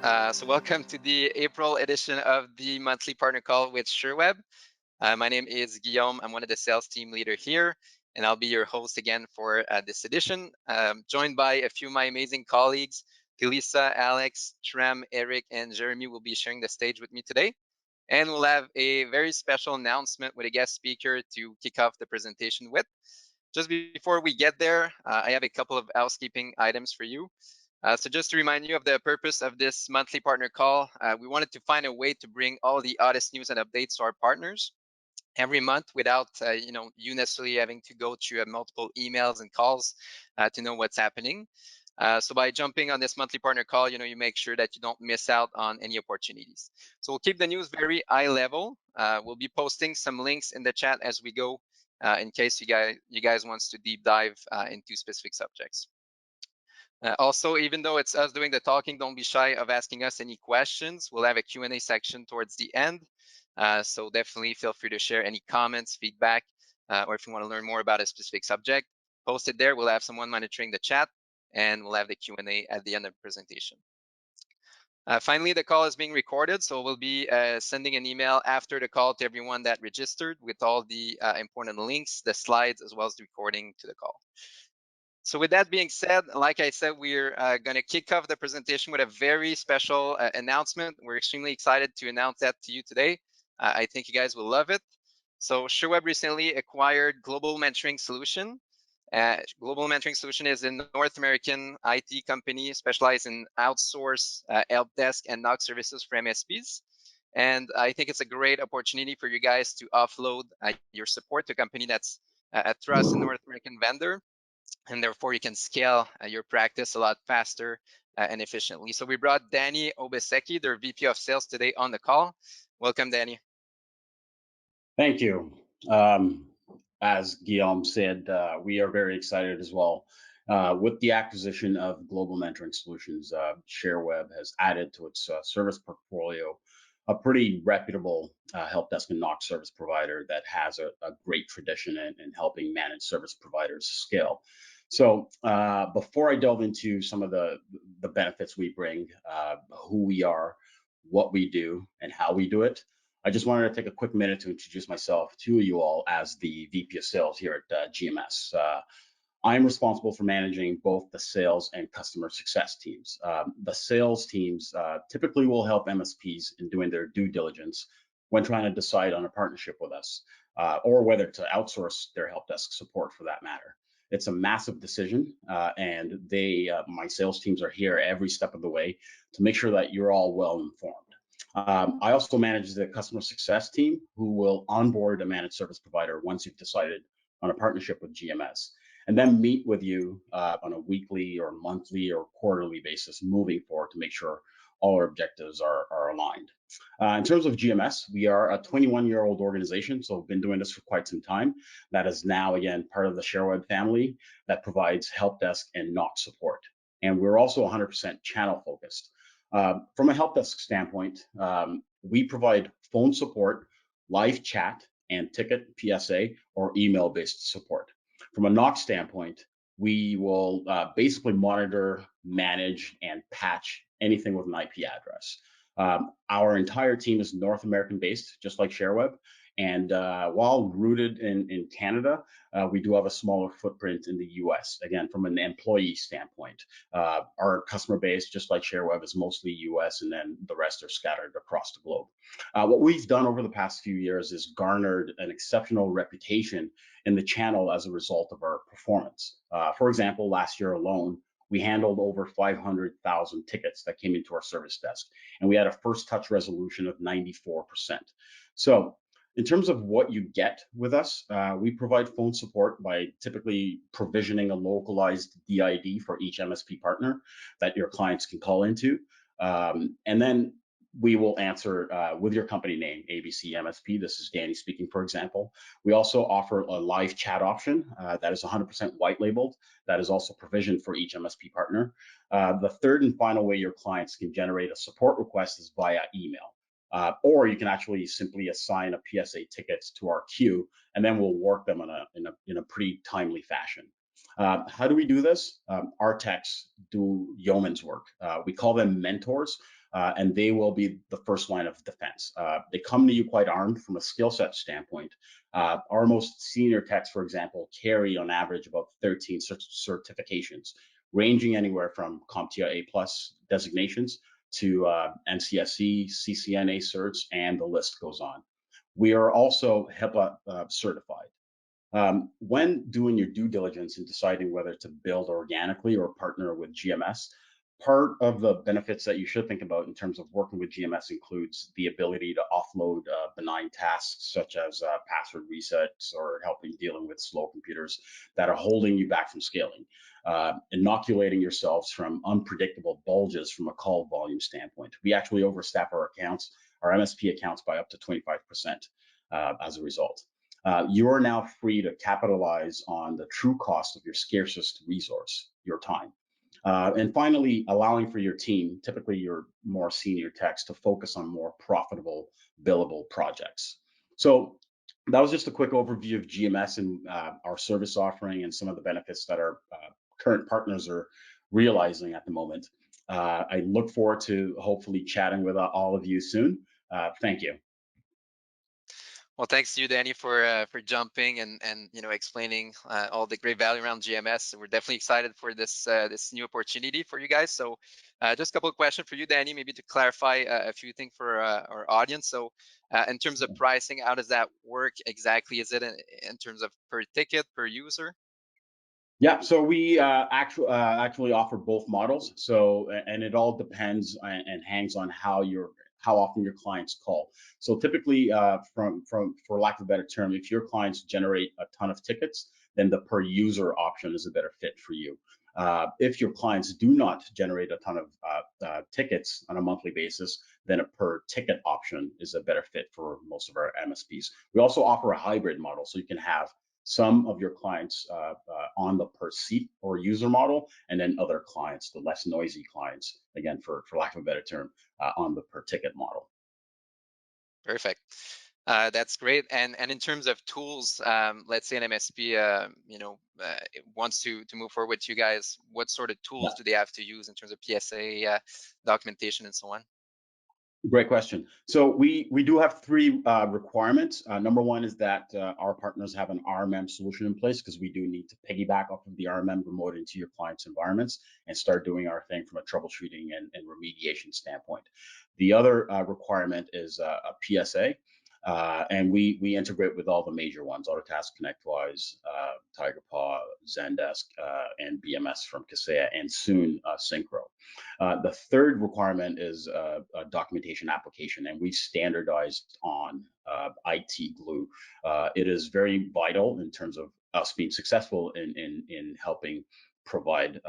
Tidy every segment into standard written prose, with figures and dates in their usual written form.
So welcome to the April edition of the monthly partner call with Sherweb. My name is Guillaume. I'm one of the sales team leader here, and I'll be your host again for this edition. Joined by a few of my amazing colleagues, Delisa, Alex, Trem, Eric, and Jeremy will be sharing the stage with me today. And we'll have a very special announcement with a guest speaker to kick off the presentation with. Just before we get there, I have a couple of housekeeping items for you. So just to remind you of the purpose of this monthly partner call, we wanted to find a way to bring all the hottest news and updates to our partners every month without you necessarily having to go through multiple emails and calls to know what's happening. So by jumping on this monthly partner call, you make sure that you don't miss out on any opportunities. So we'll keep the news very high level. We'll be posting some links in the chat as we go in case you guys wants to deep dive into specific subjects. Also, even though it's us doing the talking, don't be shy of asking us any questions. We'll have a Q&A section towards the end. So definitely feel free to share any comments, feedback, or if you want to learn more about a specific subject, post it there. We'll have someone monitoring the chat, and we'll have the Q&A at the end of the presentation. Finally, the call is being recorded, so we'll be sending an email after the call to everyone that registered with all the important links, the slides, as well as the recording to the call. So with that being said, like I said, we're going to kick off the presentation with a very special announcement. We're extremely excited to announce that to you today. I think you guys will love it. So Sherweb recently acquired Global Mentoring Solution. Global Mentoring Solution is a North American IT company specialized in outsource help desk and NOC services for MSPs. And I think it's a great opportunity for you guys to offload your support to a company that's a trusted North American vendor, and therefore you can scale your practice a lot faster and efficiently. So we brought Danny Obeseki, their VP of Sales, today on the call. Welcome, Danny. Thank you. As Guillaume said, we are very excited as well. With the acquisition of Global Mentoring Solutions, Sherweb has added to its service portfolio a pretty reputable help desk and NOC service provider that has a great tradition in helping managed service providers scale. So before I delve into some of the benefits we bring, who we are, what we do, and how we do it, I just wanted to take a quick minute to introduce myself to you all as the VP of Sales here at GMS. I'm responsible for managing both the sales and customer success teams. The sales teams typically will help MSPs in doing their due diligence when trying to decide on a partnership with us, or whether to outsource their help desk support for that matter. It's a massive decision, and my sales teams are here every step of the way to make sure that you're all well informed. I also manage the customer success team, who will onboard a managed service provider once you've decided on a partnership with GMS, and then meet with you on a weekly or monthly or quarterly basis moving forward to make sure all our objectives are aligned. In terms of GMS, we are a 21-year-old organization, so we've been doing this for quite some time. That is now, again, part of the Sherweb family that provides help desk and NOC support. And we're also 100% channel focused. From a help desk standpoint, we provide phone support, live chat, and ticket, PSA, or email-based support. From a NOC standpoint, we will basically monitor, manage, and patch anything with an IP address. Our entire team is North American based, just like Sherweb. And while rooted in Canada, we do have a smaller footprint in the US. Again, from an employee standpoint, our customer base, just like Sherweb, is mostly US, and then the rest are scattered across the globe. What we've done over the past few years is garnered an exceptional reputation in the channel as a result of our performance. For example, last year alone, we handled over 500,000 tickets that came into our service desk, and we had a first touch resolution of 94%. So in terms of what you get with us, we provide phone support by typically provisioning a localized DID for each MSP partner that your clients can call into. And then we will answer with your company name, ABC MSP. This is Danny speaking, for example. We also offer a live chat option that is 100% white labeled. That is also provisioned for each MSP partner. The third and final way your clients can generate a support request is via email. Or you can actually simply assign a PSA tickets to our queue, and then we'll work them in a pretty timely fashion. How do we do this? Our techs do yeoman's work. We call them mentors. and they will be the first line of defense. They come to you quite armed from a skill set standpoint. Our most senior techs, for example, carry on average about 13 certifications, ranging anywhere from CompTIA A plus designations to NCSE, CCNA certs, and the list goes on. We are also HIPAA certified. When doing your due diligence and deciding whether to build organically or partner with GMS, part of the benefits that you should think about in terms of working with GMS includes the ability to offload benign tasks such as password resets or helping dealing with slow computers that are holding you back from scaling, inoculating yourselves from unpredictable bulges from a call volume standpoint. We actually overstaff our accounts, our MSP accounts, by up to 25% as a result. You are now free to capitalize on the true cost of your scarcest resource, your time. And finally, allowing for your team, typically your more senior techs, to focus on more profitable, billable projects. So that was just a quick overview of GMS and our service offering and some of the benefits that our current partners are realizing at the moment. I look forward to hopefully chatting with all of you soon. Thank you. Well, thanks to you, Danny, for jumping and explaining all the great value around GMS. We're definitely excited for this new opportunity for you guys. So, just a couple of questions for you, Danny, maybe to clarify a few things for our audience. So, in terms of pricing, how does that work exactly? Is it in terms of per ticket, per user? Yeah, so we actually offer both models. So, and it all depends and hangs on how often your clients call. So typically, from for lack of a better term, if your clients generate a ton of tickets, then the per user option is a better fit for you. If your clients do not generate a ton of tickets on a monthly basis, then a per ticket option is a better fit for most of our MSPs. We also offer a hybrid model, so you can have some of your clients on the per seat or user model, and then other clients, the less noisy clients, again, for lack of a better term, on the per ticket model. Perfect. That's great. And in terms of tools, let's say an MSP, wants to move forward with you guys. What sort of tools Yeah. do they have to use in terms of PSA documentation and so on? Great question. So we do have three requirements. Number one is that our partners have an RMM solution in place because we do need to piggyback off of the RMM remote into your clients' environments and start doing our thing from a troubleshooting and remediation standpoint. The other requirement is a PSA. And we integrate with all the major ones: Autotask, ConnectWise, TigerPaw, Zendesk, and BMS from Kaseya, and soon Synchro. The third requirement is a documentation application, and we standardized on IT Glue. It is very vital in terms of us being successful in helping provide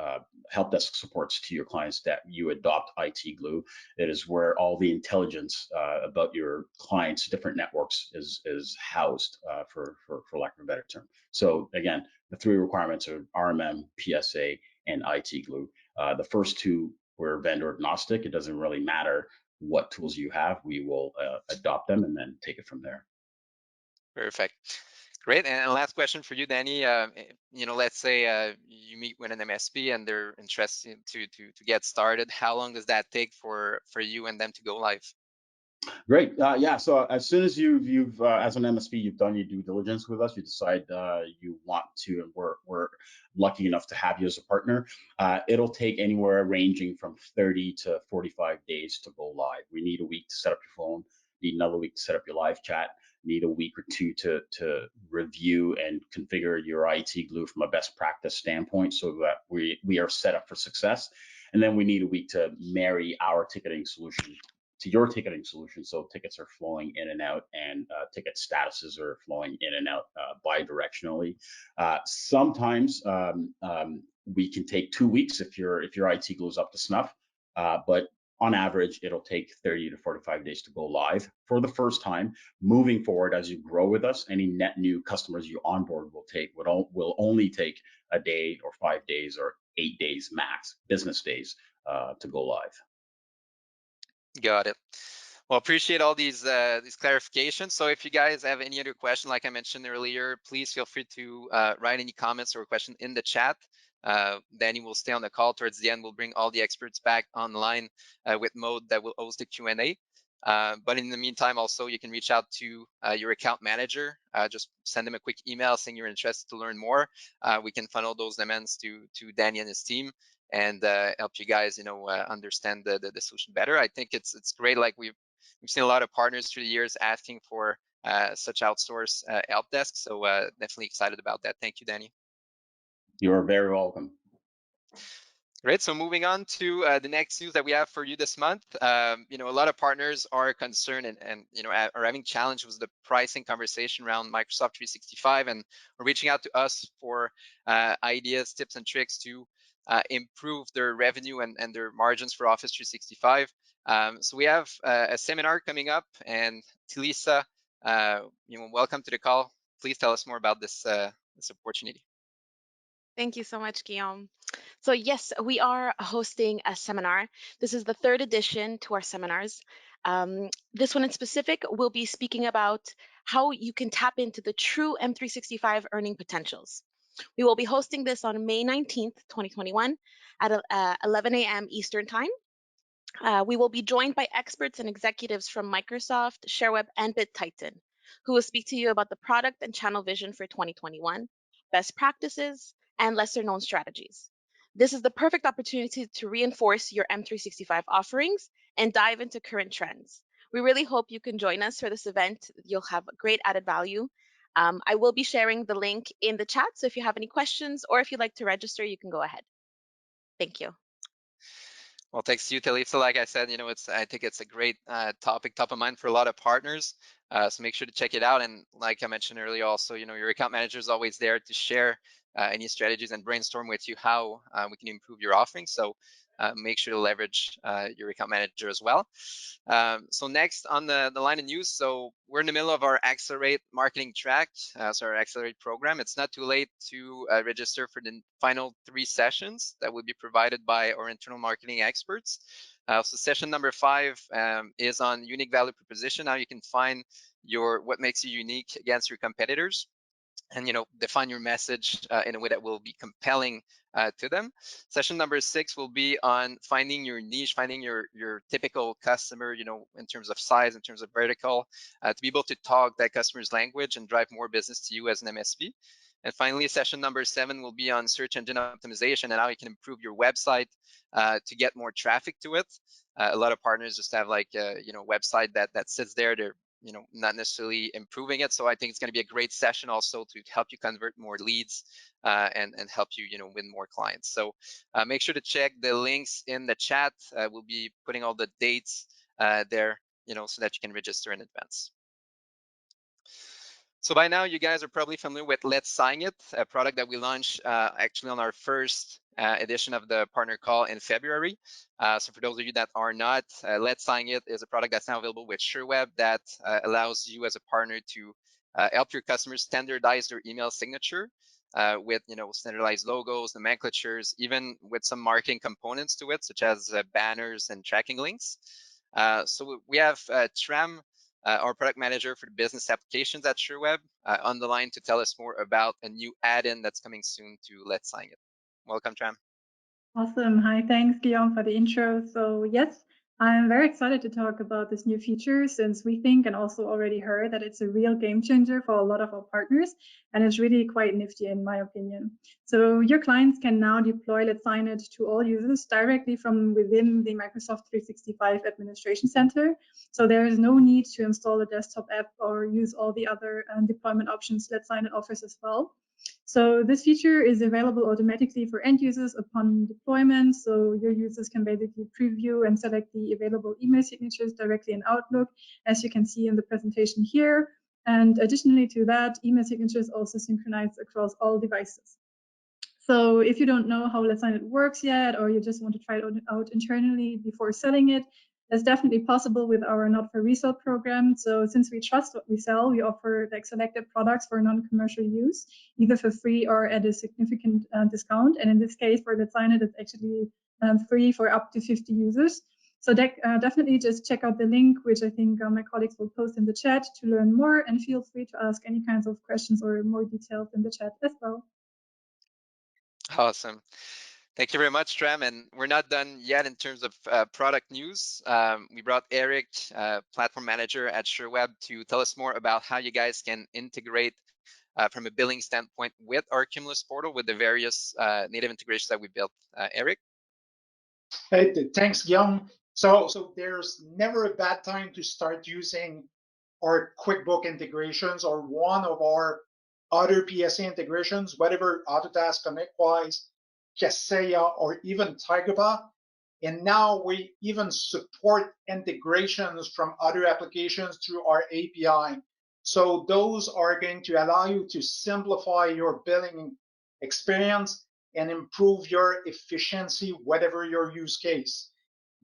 help desk supports to your clients that you adopt IT Glue. It is where all the intelligence about your clients' different networks is housed, for lack of a better term. So again, the three requirements are RMM, PSA, and IT Glue. The first two, we're vendor agnostic. It doesn't really matter what tools you have. We will adopt them and then take it from there. Perfect. Great. And last question for you, Danny. Let's say you meet with an MSP and they're interested to get started. How long does that take for you and them to go live? Great. Yeah. So as soon as you've as an MSP, you've done your due diligence with us, you decide you want to, and we're lucky enough to have you as a partner. It'll take anywhere ranging from 30 to 45 days to go live. We need a week to set up your phone. Need another week to set up your live chat. Need a week or two to review and configure your IT Glue from a best practice standpoint, so that we are set up for success. And then we need a week to marry our ticketing solution to your ticketing solution, so tickets are flowing in and out, and ticket statuses are flowing in and out bi-directionally. Sometimes we can take 2 weeks if your IT goes up to snuff, but on average, it'll take 30 to 45 days to go live for the first time. Moving forward, as you grow with us, any net new customers you onboard will only take a day or 5 days or 8 days max, business days, to go live. Got it. Well, appreciate all these clarifications. So if you guys have any other question, like I mentioned earlier, please feel free to write any comments or question in the chat. Danny will stay on the call towards the end. We'll bring all the experts back online with Mode that will host the Q&A. But in the meantime, also, you can reach out to your account manager. Just send them a quick email saying you're interested to learn more. We can funnel those demands to Danny and his team and help you guys, understand the solution better. I think it's great. Like we've seen a lot of partners through the years asking for such outsource help desk. So definitely excited about that. Thank you, Danny. You are very welcome. Great. So moving on to the next news that we have for you this month. A lot of partners are concerned and are having challenges with the pricing conversation around Microsoft 365 and are reaching out to us for ideas, tips, and tricks to improve their revenue and their margins for Office 365. So we have a seminar coming up, and Tilisa, welcome to the call. Please tell us more about this opportunity. Thank you so much, Guillaume. So yes, we are hosting a seminar. This is the third edition to our seminars. This one in specific will be speaking about how you can tap into the true M365 earning potentials. We will be hosting this on May 19th, 2021 at 11 a.m. Eastern Time. We will be joined by experts and executives from Microsoft, Sherweb, and BitTitan, who will speak to you about the product and channel vision for 2021, best practices, and lesser known strategies. This is the perfect opportunity to reinforce your M365 offerings and dive into current trends. We really hope you can join us for this event. You'll have great added value. I will be sharing the link in the chat, so if you have any questions or if you'd like to register, you can go ahead. Thank you. Well, thanks to you, Talisa. Like I said, I think it's a great topic, top of mind for a lot of partners. So make sure to check it out. And like I mentioned earlier, also, your account manager is always there to share any strategies and brainstorm with you how we can improve your offering. So make sure to leverage your account manager as well. So next on the line of news, so we're in the middle of our Accelerate marketing track, so our Accelerate program. It's not too late to register for the final 3 sessions that will be provided by our internal marketing experts. So session number 5 is on unique value proposition, how you can find what makes you unique against your competitors, and define your message in a way that will be compelling to them. Session number 6 will be on finding your niche, finding your typical customer, in terms of size, in terms of vertical, to be able to talk that customer's language and drive more business to you as an MSP. And finally, session number 7 will be on search engine optimization and how you can improve your website to get more traffic to it. A lot of partners just have like a website that sits there. They're not necessarily improving it. So I think it's going to be a great session also to help you convert more leads and help you, win more clients. So make sure to check the links in the chat. We'll be putting all the dates there, so that you can register in advance. So by now, you guys are probably familiar with Letsignit, a product that we launched actually on our first edition of the partner call in February. So for those of you that are not, Letsignit is a product that's now available with Sherweb that allows you as a partner to help your customers standardize their email signature with standardized logos, nomenclatures, even with some marketing components to it, such as banners and tracking links. So we have Tram, our product manager for the business applications at Sherweb, on the line to tell us more about a new add-in that's coming soon to Letsignit. Welcome, Tram. Awesome. Hi, thanks, Guillaume, for the intro. So yes, I'm very excited to talk about this new feature since we think and also already heard that it's a real game changer for a lot of our partners, and it's really quite nifty in my opinion. So your clients can now deploy Letsignit to all users directly from within the Microsoft 365 Administration Center. So there is no need to install a desktop app or use all the other deployment options Letsignit offers as well. So this feature is available automatically for end users upon deployment. So your users can basically preview and select the available email signatures directly in Outlook, as you can see in the presentation here. And additionally to that, email signatures also synchronize across all devices. So if you don't know how Letsignit works yet, or you just want to try it out internally before selling it, that's definitely possible with our Not for Resale program. So since we trust what we sell, we offer like selected products for non-commercial use, either for free or at a significant discount. And in this case, for Letsignit, it's actually free for up to 50 users. So definitely just check out the link, which I think my colleagues will post in the chat to learn more, and feel free to ask any kinds of questions or more details in the chat as well. Awesome. Thank you very much, Tram. And we're not done yet in terms of product news. We brought Eric, platform manager at Sherweb, to tell us more about how you guys can integrate from a billing standpoint with our Cumulus portal with the various native integrations that we built. Eric? Hey, thanks, Guillaume. So there's never a bad time to start using our QuickBooks integrations or one of our other PSA integrations, whatever Autotask, ConnectWise, Kaseya, or even Tigerba. And now we even support integrations from other applications through our API. So those are going to allow you to simplify your billing experience and improve your efficiency, whatever your use case.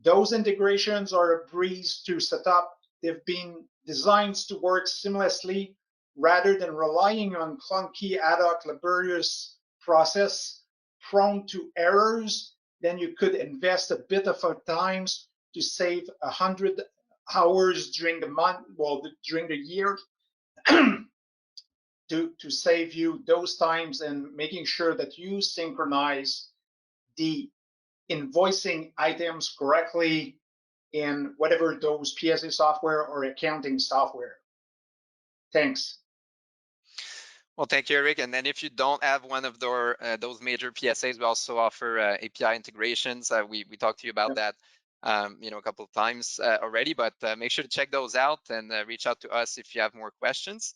Those integrations are a breeze to set up. They've been designed to work seamlessly rather than relying on clunky, ad hoc, laborious process prone to errors. Then you could invest a bit of time to save 100 hours during the month, well, during the year, to save you those times and making sure that you synchronize the invoicing items correctly in whatever those PSA software or accounting software. Thanks. Well, thank you, Eric. And then if you don't have one of those major PSAs, we also offer API integrations. We talked to you about that a couple of times already, but make sure to check those out and reach out to us if you have more questions.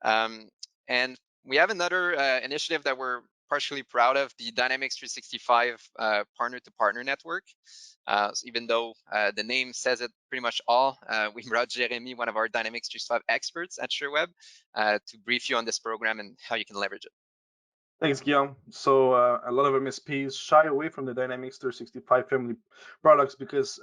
And we have another initiative that we're partially proud of, the Dynamics 365 partner-to-partner network. So even though the name says it pretty much all, we brought Jeremy, one of our Dynamics 365 experts at Sherweb, to brief you on this program and how you can leverage it. Thanks, Guillaume. So a lot of MSPs shy away from the Dynamics 365 family products because,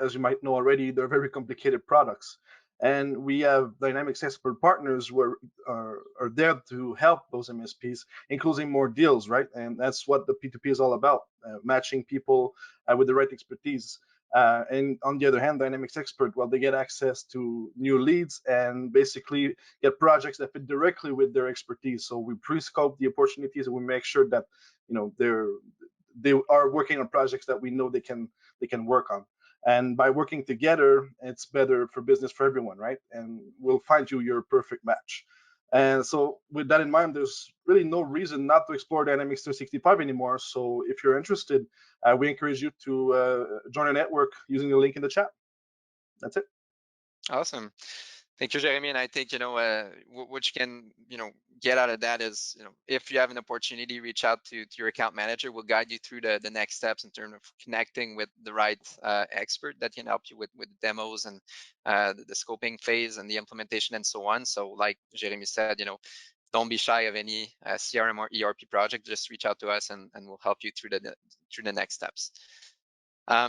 as you might know already, they're very complicated products. And we have Dynamics expert partners who are there to help those MSPs, including more deals, right? And that's what the P2P is all about, matching people with the right expertise. And on the other hand, Dynamics Expert, well, they get access to new leads and basically get projects that fit directly with their expertise. So we pre-scope the opportunities and we make sure that they are working on projects that we know they can work on. And by working together, it's better for business for everyone, right? And we'll find you your perfect match. And so with that in mind, there's really no reason not to explore Dynamics 365 anymore. So if you're interested, we encourage you to join our network using the link in the chat. That's it. Awesome. Thank you, Jeremy. And I think, what you can, get out of that is, if you have an opportunity, reach out to your account manager. We'll guide you through the next steps in terms of connecting with the right expert that can help you with demos and the scoping phase and the implementation and so on. So like Jeremy said, don't be shy of any CRM or ERP project. Just reach out to us and we'll help you through the next steps.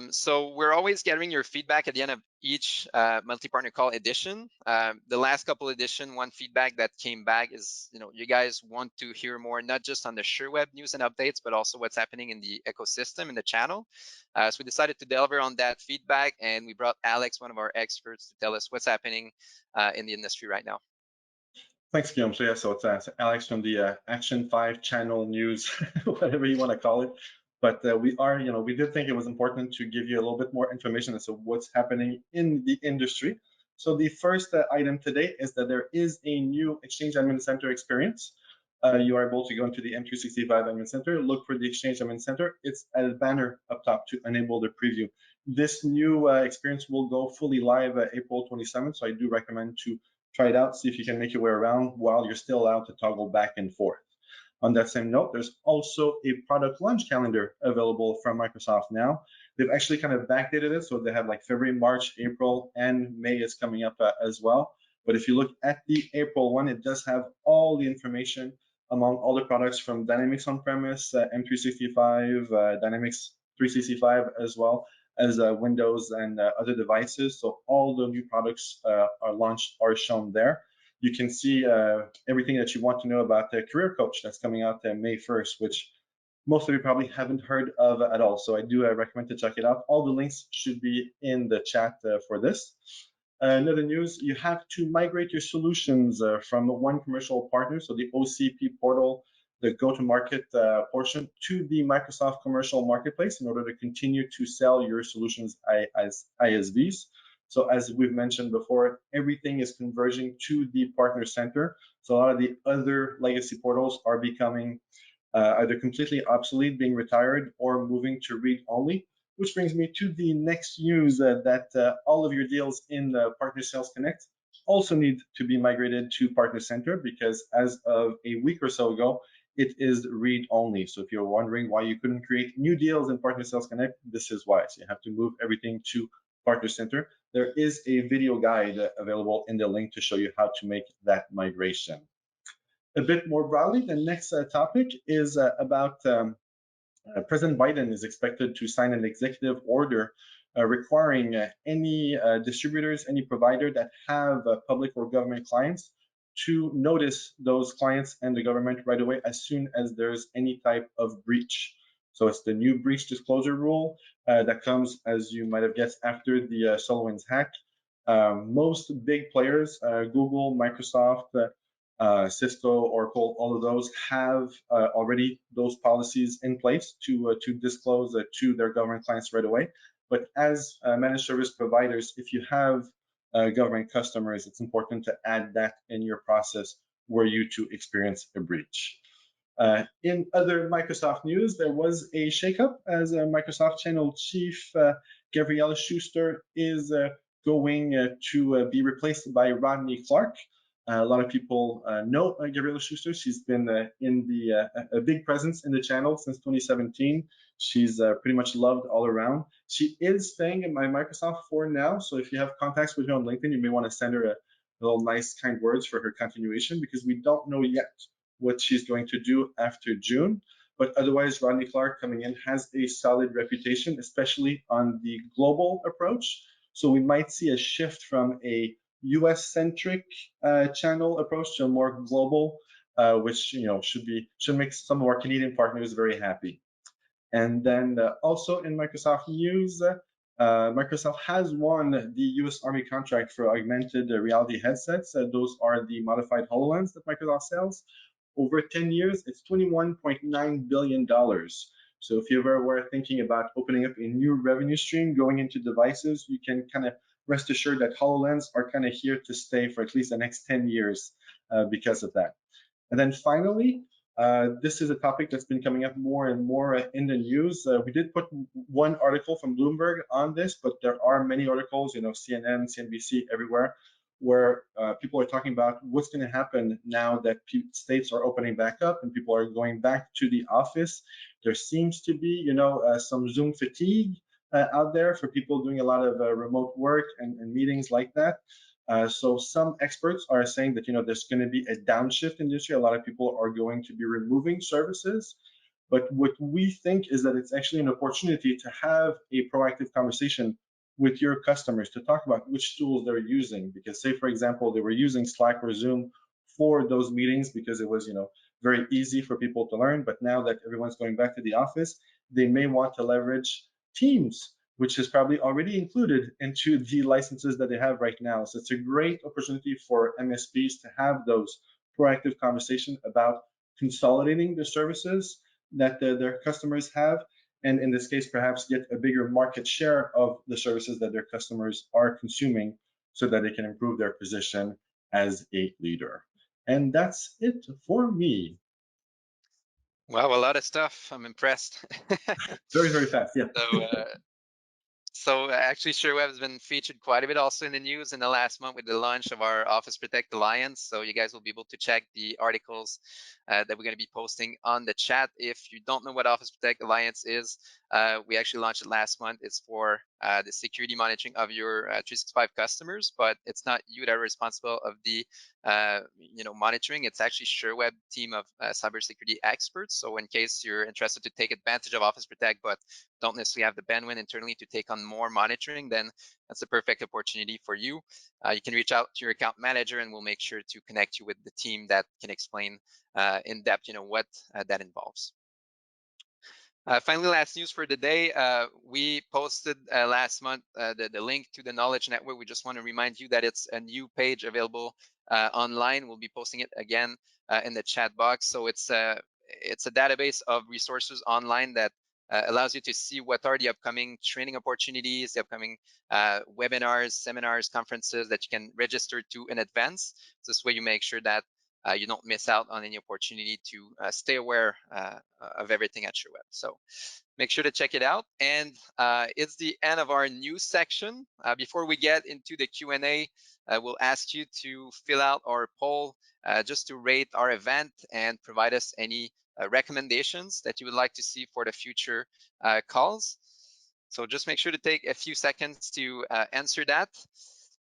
So we're always gathering your feedback at the end of each multi-partner call edition. The last couple edition, one feedback that came back is, you guys want to hear more, not just on the Sherweb news and updates, but also what's happening in the ecosystem, in the channel. So we decided to deliver on that feedback, and we brought Alex, one of our experts, to tell us what's happening in the industry right now. Thanks, Guillaume. So yeah, so it's Alex from the Action 5 channel news, whatever you want to call it. But we did think it was important to give you a little bit more information as to what's happening in the industry. So the first item today is that there is a new Exchange Admin Center experience. You are able to go into the M365 Admin Center, look for the Exchange Admin Center. It's a banner up top to enable the preview. This new experience will go fully live April 27th, so I do recommend to try it out, see if you can make your way around while you're still allowed to toggle back and forth. On that same note, there's also a product launch calendar available from Microsoft now. They've actually kind of backdated it, so they have like February, March, April, and May is coming up as well. But if you look at the April one, it does have all the information among all the products from Dynamics on-premise, M365, Dynamics 365 as well as Windows and other devices. So all the new products are shown there. You can see everything that you want to know about the Career Coach that's coming out May 1st, which most of you probably haven't heard of at all. So I do recommend to check it out. All the links should be in the chat for this. Another news, you have to migrate your solutions from one commercial partner, so the OCP portal, the go-to-market portion, to the Microsoft Commercial Marketplace in order to continue to sell your solutions as ISVs. So as we've mentioned before, everything is converging to the Partner Center. So a lot of the other legacy portals are becoming either completely obsolete, being retired, or moving to read-only. Which brings me to the next news that all of your deals in Partner Sales Connect also need to be migrated to Partner Center, because as of a week or so ago, it is read-only. So if you're wondering why you couldn't create new deals in Partner Sales Connect, this is why. So you have to move everything to Partner Center. There is a video guide available in the link to show you how to make that migration. A bit more broadly, the next topic is about President Biden is expected to sign an executive order requiring any distributors, any provider that have public or government clients to notice those clients and the government right away as soon as there's any type of breach. So it's the new breach disclosure rule that comes, as you might have guessed, after the SolarWinds hack. Most big players, Google, Microsoft, Cisco, Oracle, all of those have already those policies in place to disclose to their government clients right away. But as managed service providers, if you have government customers, it's important to add that in your process were you to experience a breach. In other Microsoft news, there was a shakeup as Microsoft Channel Chief Gabriella Schuster is going to be replaced by Rodney Clark. A lot of people know Gabriella Schuster. She's been a big presence in the channel since 2017. She's pretty much loved all around. She is staying in my Microsoft for now, so if you have contacts with her on LinkedIn, you may want to send her a little nice, kind words for her continuation, because we don't know yet what she's going to do after June. But otherwise, Rodney Clark coming in has a solid reputation, especially on the global approach. So we might see a shift from a US-centric channel approach to a more global, which should make some of our Canadian partners very happy. And then also in Microsoft news, Microsoft has won the US Army contract for augmented reality headsets. Those are the modified HoloLens that Microsoft sells. Over 10 years, it's $21.9 billion. So if you ever were thinking about opening up a new revenue stream going into devices, you can kind of rest assured that HoloLens are kind of here to stay for at least the next 10 years because of that. And then finally, this is a topic that's been coming up more and more in the news. We did put one article from Bloomberg on this, but there are many articles, CNN, CNBC, everywhere, where people are talking about what's going to happen now that states are opening back up and people are going back to the office. There seems to be, some Zoom fatigue out there for people doing a lot of remote work and meetings like that. So some experts are saying that there's going to be a downshift in the industry. A lot of people are going to be removing services. But what we think is that it's actually an opportunity to have a proactive conversation with your customers to talk about which tools they're using. Because say, for example, they were using Slack or Zoom for those meetings because it was very easy for people to learn. But now that everyone's going back to the office, they may want to leverage Teams, which is probably already included into the licenses that they have right now. So it's a great opportunity for MSPs to have those proactive conversations about consolidating the services that their customers have, and in this case, perhaps get a bigger market share of the services that their customers are consuming so that they can improve their position as a leader. And that's it for me. Wow, a lot of stuff. I'm impressed. Very, very fast, yeah. So actually, Sherweb has been featured quite a bit also in the news in the last month with the launch of our Office Protect Alliance. So you guys will be able to check the articles that we're going to be posting on the chat. If you don't know what Office Protect Alliance is, we actually launched it last month. It's for the security monitoring of your 365 customers, but it's not you that are responsible of the monitoring. It's actually Sherweb team of cybersecurity experts. So in case you're interested to take advantage of Office Protect, but don't necessarily have the bandwidth internally to take on more monitoring, then that's the perfect opportunity for you. You can reach out to your account manager and we'll make sure to connect you with the team that can explain in depth, what that involves. Finally, last news for the day. We posted last month the link to the Knowledge Network. We just want to remind you that it's a new page available online. We'll be posting it again in the chat box. So it's a database of resources online that allows you to see what are the upcoming training opportunities, the upcoming webinars, seminars, conferences that you can register to in advance. So this way you make sure that you don't miss out on any opportunity to stay aware of everything at Sherweb. So make sure to check it out. And it's the end of our news section. Before we get into the Q&A, we'll ask you to fill out our poll just to rate our event and provide us any recommendations that you would like to see for the future calls. So just make sure to take a few seconds to answer that.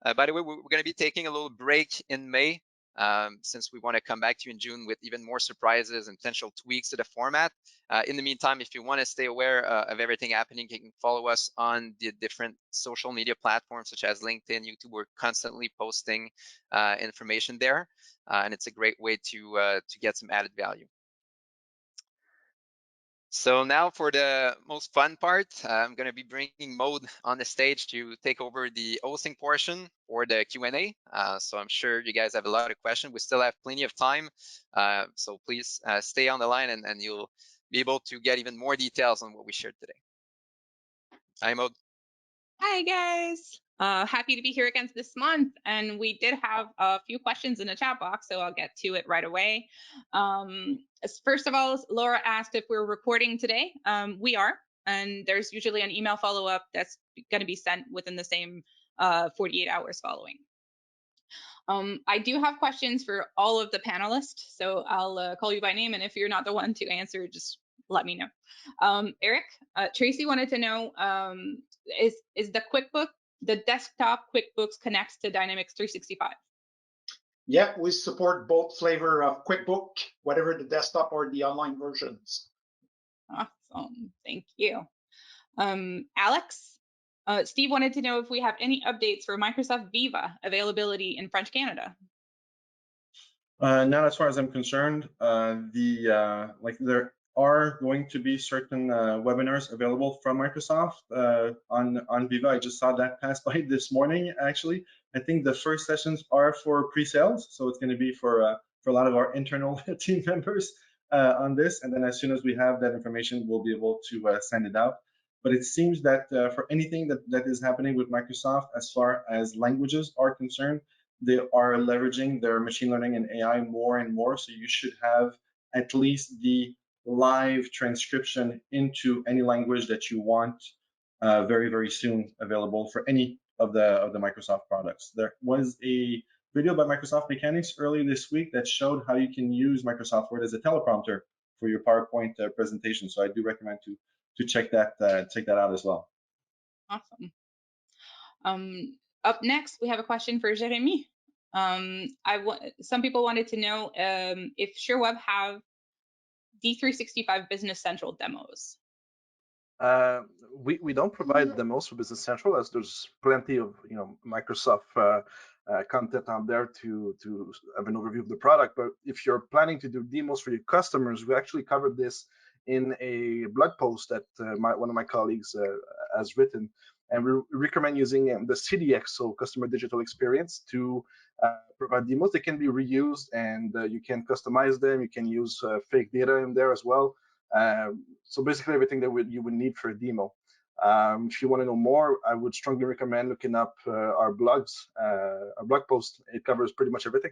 By the way, we're going to be taking a little break in May since we want to come back to you in June with even more surprises and potential tweaks to the format. In the meantime, if you want to stay aware of everything happening, you can follow us on the different social media platforms such as LinkedIn, YouTube. We're constantly posting information there, and it's a great way to get some added value. So now for the most fun part, I'm going to be bringing Maude on the stage to take over the hosting portion for the Q&A. So I'm sure you guys have a lot of questions. We still have plenty of time. So please stay on the line and you'll be able to get even more details on what we shared today. Hi, Maude. Hi, guys. Happy to be here again this month. And we did have a few questions in the chat box, so I'll get to it right away. First of all, Laura asked if we're recording today. We are, and there's usually an email follow-up that's going to be sent within the same 48 hours following. I do have questions for all of the panelists, so I'll call you by name, and if you're not the one to answer, just let me know. Eric, Tracy wanted to know, is the desktop QuickBooks connects to Dynamics 365? Yeah, we support both flavor of QuickBook, whatever the desktop or the online versions. Awesome, thank you. Alex, Steve wanted to know if we have any updates for Microsoft Viva availability in French Canada. Not as far as I'm concerned. There are going to be certain webinars available from Microsoft on Viva. I just saw that pass by this morning. Actually, I think the first sessions are for pre-sales, so it's going to be for a lot of our internal team members on this. And then as soon as we have that information, we'll be able to send it out. But it seems that for anything that is happening with Microsoft, as far as languages are concerned, they are leveraging their machine learning and AI more and more. So you should have at least the live transcription into any language that you want very, very soon available for any of the Microsoft products. There was a video by Microsoft Mechanics earlier this week that showed how you can use Microsoft Word as a teleprompter for your PowerPoint presentation. So I do recommend to check that out as well. Awesome. Up next, we have a question for Jeremy. Some people wanted to know if Sherweb have D365 Business Central demos. We don't provide demos for Business Central, as there's plenty of Microsoft content out there to have an overview of the product. But if you're planning to do demos for your customers, we actually covered this in a blog post that one of my colleagues has written. And we recommend using the CDX, so Customer Digital Experience, to provide demos. They can be reused, and you can customize them. You can use fake data in there as well. So basically everything that you would need for a demo. If you want to know more, I would strongly recommend looking up our blogs, our blog post. It covers pretty much everything.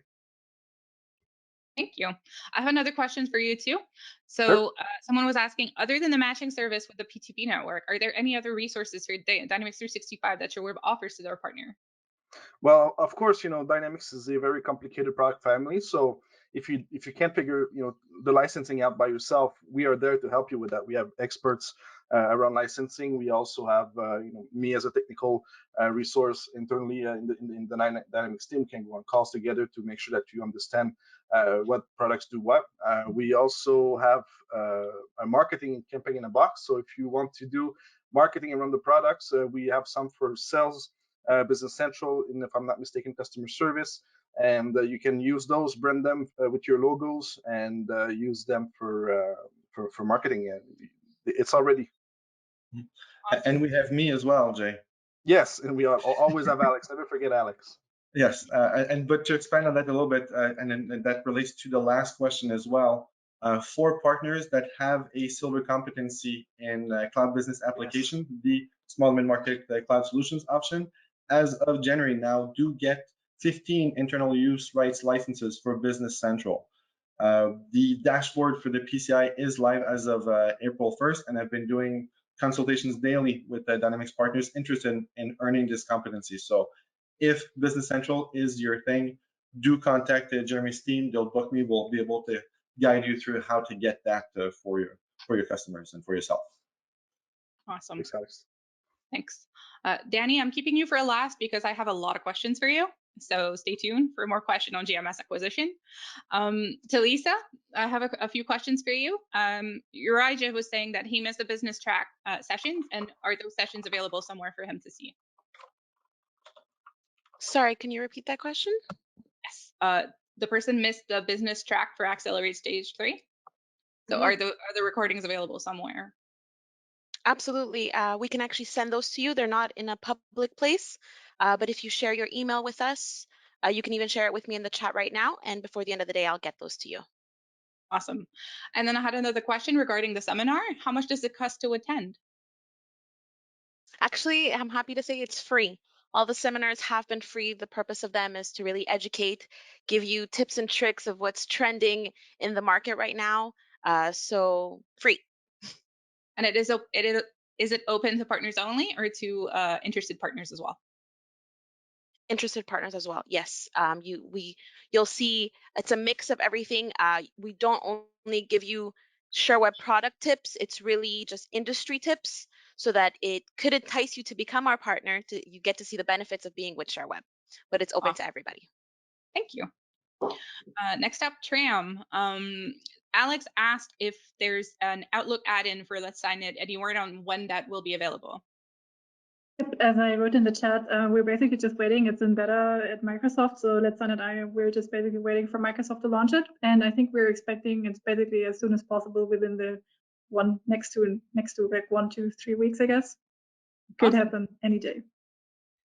Thank you. I have another question for you too. So Sure. Someone was asking, other than the matching service with the P2P network, are there any other resources for Dynamics 365 that Sherweb offers to their partner? Well, of course, Dynamics is a very complicated product family. So if you can't figure the licensing out by yourself, we are there to help you with that. We have experts around licensing. We also have me as a technical resource internally in the Dynamics team can go on calls together to make sure that you understand what products do what. We also have a marketing campaign in a box. So if you want to do marketing around the products, we have some for sales. Business Central, and if I'm not mistaken, customer service, and you can use those, brand them with your logos, and use them for marketing. It's already. And we have me as well, Jay. Yes, and we always have Alex. Never forget Alex. Yes, but to expand on that a little bit, and that relates to the last question as well. For partners that have a silver competency in cloud business application, the small mid-market cloud solutions option, as of January now, do get 15 internal use rights licenses for Business Central. The dashboard for the PCI is live as of April 1st, and I've been doing consultations daily with Dynamics partners interested in earning this competency. So if Business Central is your thing, do contact Jeremy's team. They'll book me. We'll be able to guide you through how to get that for your customers and for yourself. Awesome. Thanks, Alex. Thanks. Danny, I'm keeping you for last because I have a lot of questions for you. So stay tuned for more question on GMS acquisition. To Lisa, I have a few questions for you. Urijah was saying that he missed the business track sessions, and are those sessions available somewhere for him to see? Sorry, can you repeat that question? Yes. The person missed the business track for Accelerate Stage 3. So are the recordings available somewhere? Absolutely. We can actually send those to you. They're not in a public place, but if you share your email with us, you can even share it with me in the chat right now, and before the end of the day, I'll get those to you. Awesome. And then I had another question regarding the seminar. How much does it cost to attend? Actually, I'm happy to say it's free. All the seminars have been free. The purpose of them is to really educate, give you tips and tricks of what's trending in the market right now. So free. And is it open to partners only or to interested partners as well? Interested partners as well. Yes. You'll see it's a mix of everything. We don't only give you Sherweb product tips. It's really just industry tips so that it could entice you to become our partner. You get to see the benefits of being with Sherweb, but it's open to everybody. Thank you. Next up, Tram. Alex asked if there's an Outlook add-in for Letsignit. Any word on when that will be available? Yep, as I wrote in the chat, we're basically just waiting. It's in beta at Microsoft, so Letsignit we're just basically waiting for Microsoft to launch it, and I think we're expecting it's basically as soon as possible within the next to like 1 to 3 weeks, I guess. Could happen any day.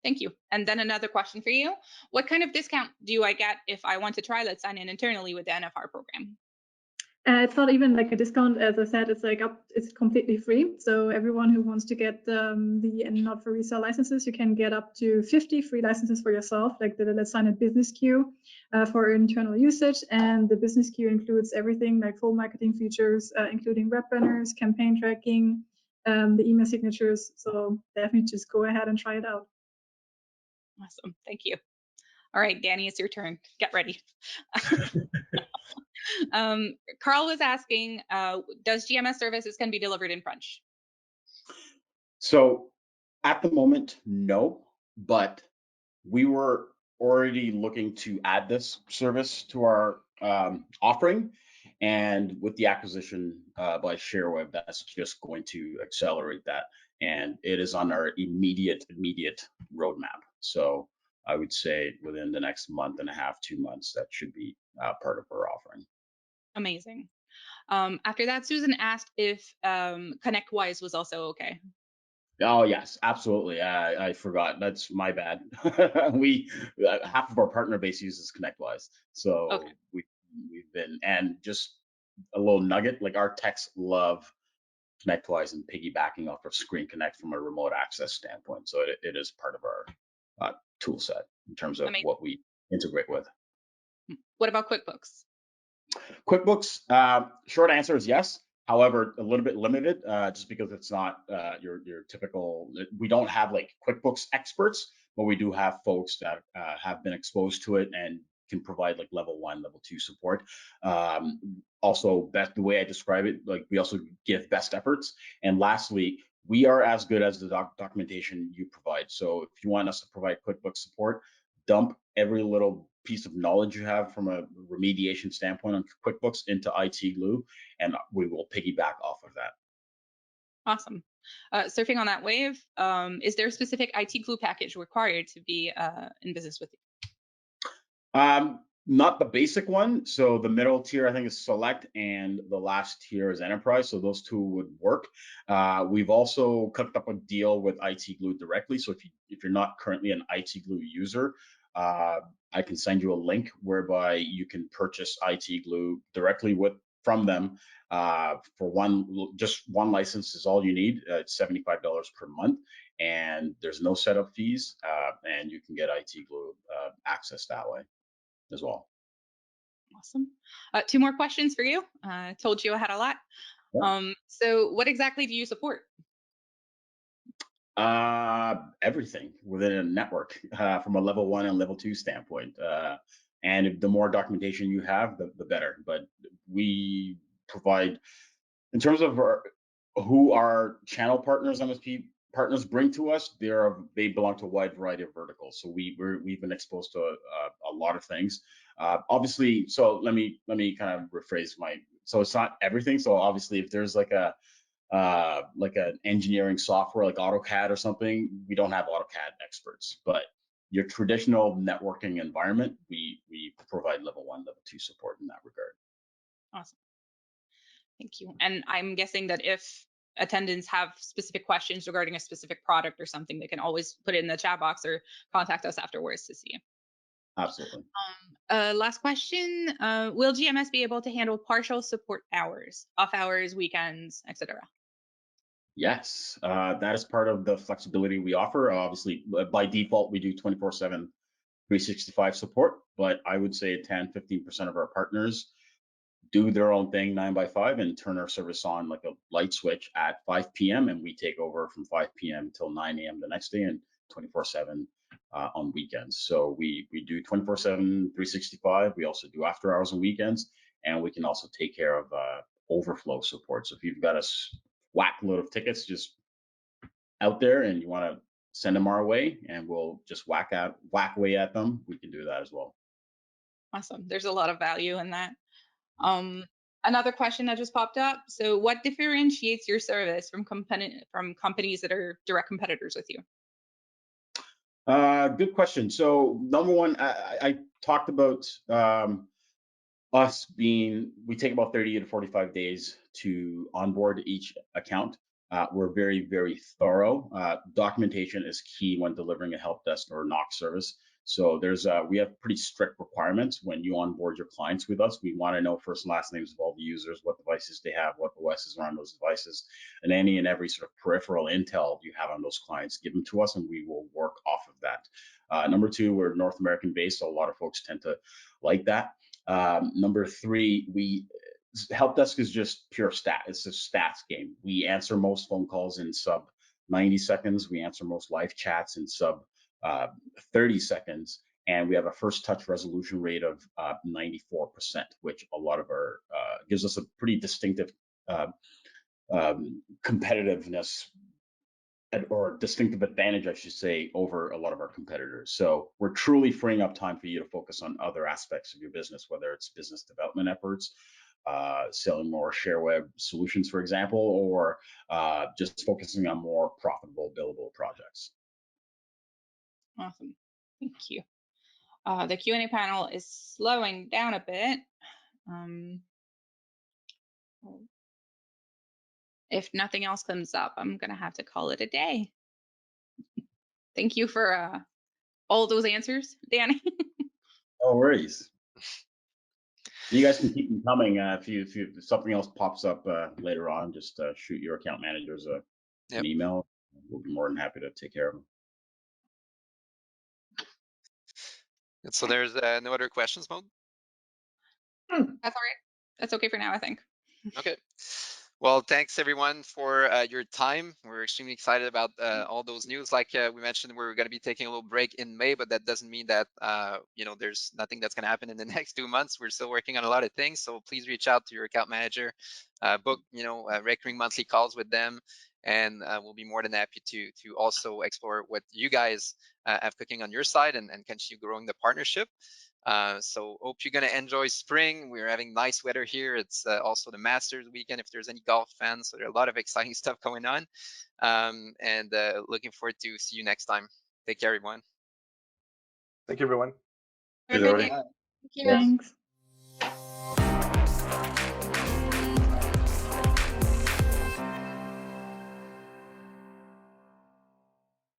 Thank you. And then another question for you. What kind of discount do I get if I want to try Letsignit internally with the NFR program? It's not even like a discount. As I said, it's it's completely free. So everyone who wants to get the not for resale licenses, you can get up to 50 free licenses for yourself, like the Letsignit business queue for internal usage. And the business queue includes everything like full marketing features, including web banners, campaign tracking, the email signatures. So definitely just go ahead and try it out. Awesome. Thank you. All right, Danny, it's your turn. Get ready. Carl was asking, does GMS services can be delivered in French? So at the moment, no, but we were already looking to add this service to our offering. And with the acquisition by Sherweb, that's just going to accelerate that. And it is on our immediate roadmap. So I would say within the next month and a half, 2 months, that should be part of our offering. Amazing. After that, Susan asked if ConnectWise was also okay. Oh yes, absolutely. I forgot. That's my bad. We half of our partner base uses ConnectWise, so Okay. we've been, and just a little nugget, like our techs love ConnectWise and piggybacking off of Screen Connect from a remote access standpoint. So it is part of our tool set in terms of what we integrate with. What about QuickBooks? QuickBooks, short answer is yes. However, a little bit limited, just because it's not your typical. We don't have like QuickBooks experts, but we do have folks that have been exposed to it and can provide like level 1, level 2 support. Also, the way I describe it, like we also give best efforts. And lastly, we are as good as the documentation you provide. So if you want us to provide QuickBooks support, dump every little piece of knowledge you have from a remediation standpoint on QuickBooks into IT Glue, and we will piggyback off of that. Awesome. Surfing on that wave, is there a specific IT Glue package required to be in business with you? Not the basic one. So the middle tier, I think, is Select, and the last tier is Enterprise. So those two would work. We've also cooked up a deal with IT Glue directly. So if you're not currently an IT Glue user, I can send you a link whereby you can purchase IT Glue directly from them for just one license is all you need. It's $75 per month, and there's no setup fees, and you can get IT Glue access that way as well. Awesome. 2 more questions for you. I told you I had a lot. Yeah. So what exactly do you support? Everything within a network from a level 1 and level 2 standpoint. And the more documentation you have, the better. But we provide, in terms of who our channel partners, MSP partners bring to us, they belong to a wide variety of verticals. So we've been exposed to a lot of things. Obviously, so let me kind of rephrase so it's not everything. So obviously, if there's like an engineering software like AutoCAD or something, we don't have AutoCAD experts. But your traditional networking environment, we provide level 1, level 2 support in that regard. Awesome. Thank you. And I'm guessing that if attendants have specific questions regarding a specific product or something, they can always put it in the chat box or contact us afterwards to see. Absolutely. Last question. Will GMS be able to handle partial support hours, off hours, weekends, etc.? Yes, that is part of the flexibility we offer. Obviously, by default, we do 24/7, 365 support, but I would say 10-15% of our partners do their own thing 9 by 5 and turn our service on like a light switch at 5 p.m. and we take over from 5 p.m. till 9 a.m. the next day and 24/7 on weekends. So we do 24/7, 365. We also do after hours and weekends, and we can also take care of overflow support. So if you've got a whack load of tickets just out there and you want to send them our way and we'll just whack away at them, we can do that as well. Awesome. There's a lot of value in that. Another question that just popped up. So what differentiates your service from companies that are direct competitors with you? Good question. So number one, I talked about we take about 30 to 45 days to onboard each account. We're very, very thorough. Documentation is key when delivering a help desk or NOC service. So we have pretty strict requirements when you onboard your clients with us. We want to know first and last names of all the users, what devices they have, what OSs are on those devices, and any and every sort of peripheral intel you have on those clients, give them to us, and we will work off of that. Number two, we're North American based, so a lot of folks tend to like that. Number three, help desk is just pure stat. It's a stats game. We answer most phone calls in sub 90 seconds. We answer most live chats in sub 30 seconds. And we have a first touch resolution rate of 94%, which gives us a pretty distinctive competitiveness or distinctive advantage, I should say, over a lot of our competitors. So we're truly freeing up time for you to focus on other aspects of your business, whether it's business development efforts, selling more Sherweb solutions, for example, or just focusing on more profitable, billable projects. Awesome. Thank you. The Q&A panel is slowing down a bit. If nothing else comes up, I'm going to have to call it a day. Thank you for all those answers, Danny. No worries. You guys can keep them coming. If something else pops up later on, just shoot your account managers an email. We'll be more than happy to take care of them. So there's no other questions, Maud? That's all right. That's okay for now, I think. Okay. Well, thanks everyone for your time. We're extremely excited about all those news. Like we mentioned, we're going to be taking a little break in May, but that doesn't mean that there's nothing that's going to happen in the next 2 months. We're still working on a lot of things, so please reach out to your account manager, book recurring monthly calls with them, and we'll be more than happy to also explore what you guys have cooking on your side and continue growing the partnership. So hope you're gonna enjoy spring. We're having nice weather here. It's also the Masters weekend if there's any golf fans. So there are a lot of exciting stuff going on. And looking forward to see you next time. Take care, everyone. Thank you, everyone. Have a great day. Thank you. Thanks.